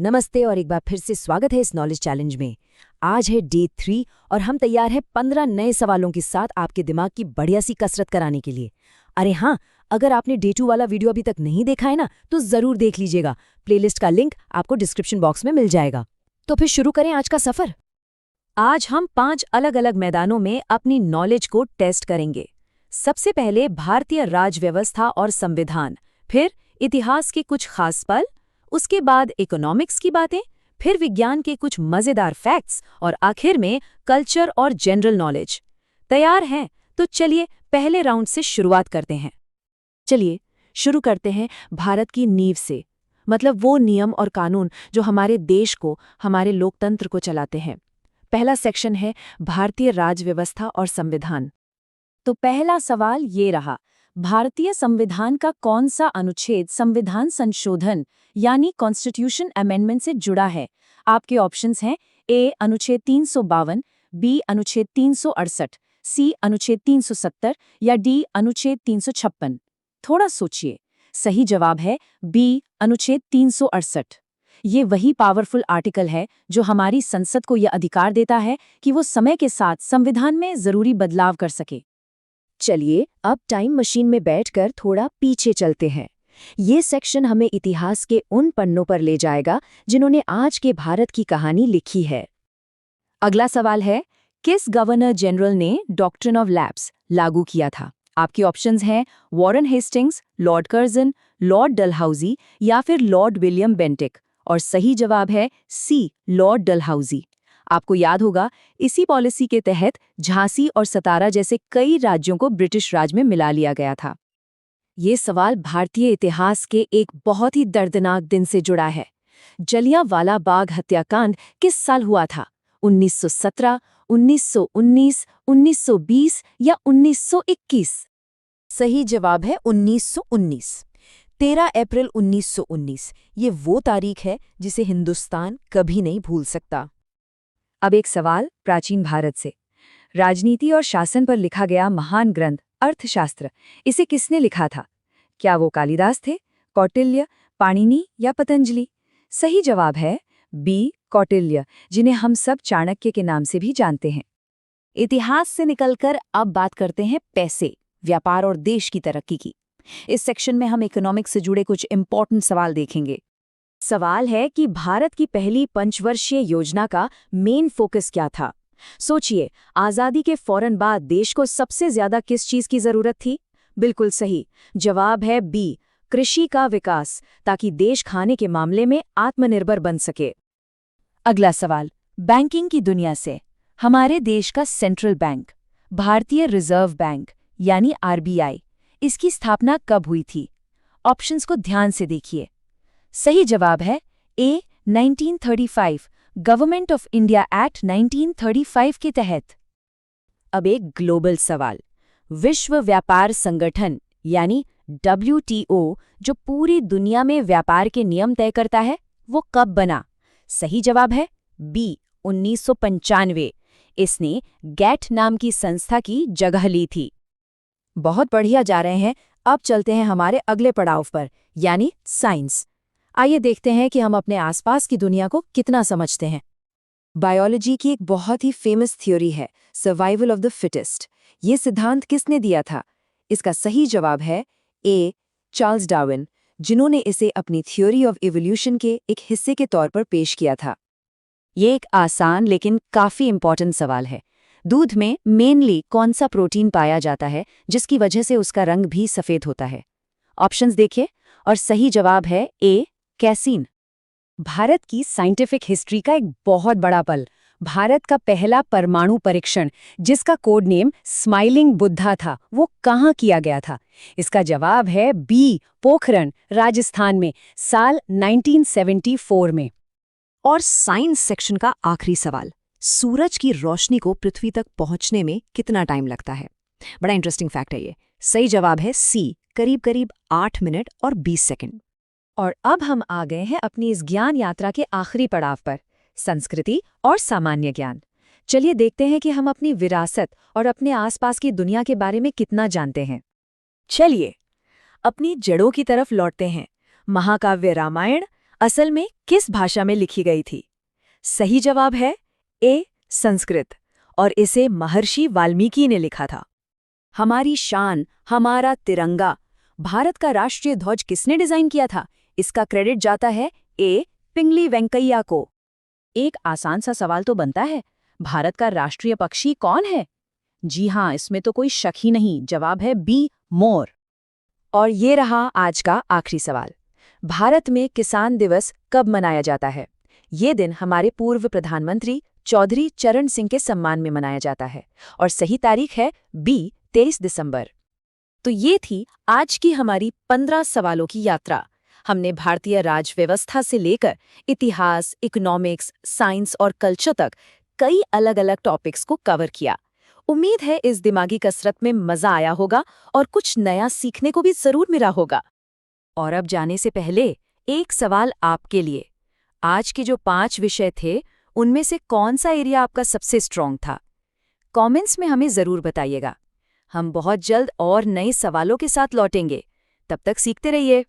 नमस्ते और एक बार फिर से स्वागत है इस नॉलेज चैलेंज में। आज है डे 3 और हम तैयार हैं 15 नए सवालों के साथ आपके दिमाग की बढ़िया सी कसरत कराने के लिए। अरे हाँ, अगर आपने डे 2 वाला वीडियो अभी तक नहीं देखा है ना, तो ज़रूर देख लीजिएगा। प्लेलिस्ट का लिंक आपको डिस्क्रिप्शन बॉक्स में मिल जाएगा। तो फिर शुरू करें आज का सफ़र। आज हम 5 अलग अलग मैदानों में अपनी नॉलेज को टेस्ट करेंगे। सबसे पहले भारतीय राज व्यवस्था और संविधान, फिर इतिहास के कुछ खास पल, उसके बाद इकोनॉमिक्स की बातें, फिर विज्ञान के कुछ मज़ेदार फैक्ट्स और आखिर में कल्चर और जनरल नॉलेज। तैयार हैं? तो चलिए पहले राउंड से शुरुआत करते हैं। चलिए शुरू करते हैं भारत की नींव से, मतलब वो नियम और कानून जो हमारे देश को, हमारे लोकतंत्र को चलाते हैं। पहला सेक्शन है भारतीय राज व्यवस्था और संविधान। तो पहला सवाल ये रहा, भारतीय संविधान का कौन सा अनुच्छेद संविधान संशोधन यानी कॉन्स्टिट्यूशन अमेंडमेंट से जुड़ा है? आपके ऑप्शंस हैं ए अनुच्छेद 352, बी अनुच्छेद 368, सी अनुच्छेद 370 या डी अनुच्छेद 356। थोड़ा सोचिए। सही जवाब है बी अनुच्छेद 368। ये वही पावरफुल आर्टिकल है जो हमारी संसद को यह अधिकार देता है कि वो समय के साथ संविधान में जरूरी बदलाव कर सके। चलिए अब टाइम मशीन में बैठकर थोड़ा पीछे चलते हैं। ये सेक्शन हमें इतिहास के उन पन्नों पर ले जाएगा जिन्होंने आज के भारत की कहानी लिखी है। अगला सवाल है, किस गवर्नर जनरल ने डॉक्ट्रिन ऑफ लैप्स लागू किया था? आपके ऑप्शंस हैं Warren Hastings, Lord Curzon, Lord Dalhousie या फिर लॉर्ड विलियम बेंटिक। और सही जवाब है सी लॉर्ड डलहौजी। आपको याद होगा, इसी पॉलिसी के तहत झांसी और सतारा जैसे कई राज्यों को ब्रिटिश राज में मिला लिया गया था। ये सवाल भारतीय इतिहास के एक बहुत ही दर्दनाक दिन से जुड़ा है। जलियांवाला बाग हत्याकांड किस साल हुआ था? 1917, 1919, 1920 या 1921? सही जवाब है 1919। 13 अप्रैल 1919 ये वो तारीख है जिसे हिंदुस्तान कभी नहीं भूल सकता। अब एक सवाल प्राचीन भारत से। राजनीति और शासन पर लिखा गया महान ग्रंथ अर्थशास्त्र, इसे किसने लिखा था? क्या वो कालिदास थे, कौटिल्य, पाणिनि या पतंजलि? सही जवाब है बी कौटिल्य, जिन्हें हम सब चाणक्य के नाम से भी जानते हैं। इतिहास से निकलकर अब बात करते हैं पैसे, व्यापार और देश की तरक्की की। इस सेक्शन में हम इकोनॉमिक्स से जुड़े कुछ इंपॉर्टेंट सवाल देखेंगे। सवाल है कि भारत की पहली पंचवर्षीय योजना का मेन फोकस क्या था? सोचिए, आज़ादी के फौरन बाद देश को सबसे ज्यादा किस चीज की जरूरत थी? बिल्कुल सही जवाब है बी कृषि का विकास, ताकि देश खाने के मामले में आत्मनिर्भर बन सके। अगला सवाल बैंकिंग की दुनिया से। हमारे देश का सेंट्रल बैंक, भारतीय रिजर्व बैंक यानी आरबीआई, इसकी स्थापना कब हुई थी? ऑप्शंस को ध्यान से देखिए। सही जवाब है ए 1935, गवर्नमेंट ऑफ इंडिया एक्ट 1935 के तहत। अब एक ग्लोबल सवाल, विश्व व्यापार संगठन यानी WTO जो पूरी दुनिया में व्यापार के नियम तय करता है, वो कब बना? सही जवाब है बी 1995। इसने गैट नाम की संस्था की जगह ली थी। बहुत बढ़िया जा रहे हैं। अब चलते हैं हमारे अगले पड़ाव पर, यानी साइंस। आइए देखते हैं कि हम अपने आसपास की दुनिया को कितना समझते हैं। बायोलॉजी की एक बहुत ही फेमस थ्योरी है सर्वाइवल ऑफ द फिटेस्ट। ये सिद्धांत किसने दिया था? इसका सही जवाब है ए चार्ल्स डार्विन, जिन्होंने इसे अपनी थ्योरी ऑफ इवोल्यूशन के एक हिस्से के तौर पर पेश किया था। ये एक आसान लेकिन काफी इंपॉर्टेंट सवाल है। दूध में मेनली कौन सा प्रोटीन पाया जाता है जिसकी वजह से उसका रंग भी सफेद होता है? ऑप्शंस देखिए और सही जवाब है ए कैसीन। भारत की साइंटिफिक हिस्ट्री का एक बहुत बड़ा पल, भारत का पहला परमाणु परीक्षण, जिसका कोड नेम स्माइलिंग बुद्धा था, वो कहाँ किया गया था? इसका जवाब है बी पोखरण, राजस्थान में, साल 1974 में। और साइंस सेक्शन का आखिरी सवाल, सूरज की रोशनी को पृथ्वी तक पहुंचने में कितना टाइम लगता है? बड़ा इंटरेस्टिंग फैक्ट है ये। सही जवाब है सी करीब 8 मिनट और 20 सेकंड। और अब हम आ गए हैं अपनी इस ज्ञान यात्रा के आखिरी पड़ाव पर, संस्कृति और सामान्य ज्ञान। चलिए देखते हैं कि हम अपनी विरासत और अपने आसपास की दुनिया के बारे में कितना जानते हैं। चलिए अपनी जड़ों की तरफ लौटते हैं। महाकाव्य रामायण असल में किस भाषा में लिखी गई थी? सही जवाब है ए, संस्कृत, और इसे महर्षि वाल्मीकि ने लिखा था। हमारी शान, हमारा तिरंगा, भारत का राष्ट्रीय ध्वज किसने डिजाइन किया था? इसका क्रेडिट जाता है ए, पिंगली वेंकैया को। एक आसान सा सवाल तो बनता है, भारत का राष्ट्रीय पक्षी कौन है? जी हाँ, इसमें तो कोई शक ही नहीं, जवाब है बी, मोर। और ये रहा आज का आखिरी सवाल। भारत में किसान दिवस कब मनाया जाता है? ये दिन हमारे पूर्व प्रधानमंत्री चौधरी चरण सिंह के सम्मान में मनाया जाता है और सही तारीख है बी, 23 दिसंबर। तो ये थी आज की हमारी 15 सवालों की यात्रा। हमने भारतीय राज व्यवस्था से लेकर इतिहास, इकोनॉमिक्स, साइंस और कल्चर तक कई अलग-अलग टॉपिक्स को कवर किया। उम्मीद है इस दिमागी कसरत में मजा आया होगा और कुछ नया सीखने को भी जरूर मिला होगा। और अब जाने से पहले एक सवाल आपके लिए। आज के जो 5 विषय थे, उनमें से कौन सा एरिया आपका सबसे स्ट्रॉन्ग था? कमेंट्स में हमें जरूर बताइएगा। हम बहुत जल्द और नए सवालों के साथ लौटेंगे। तब तक सीखते रहिए।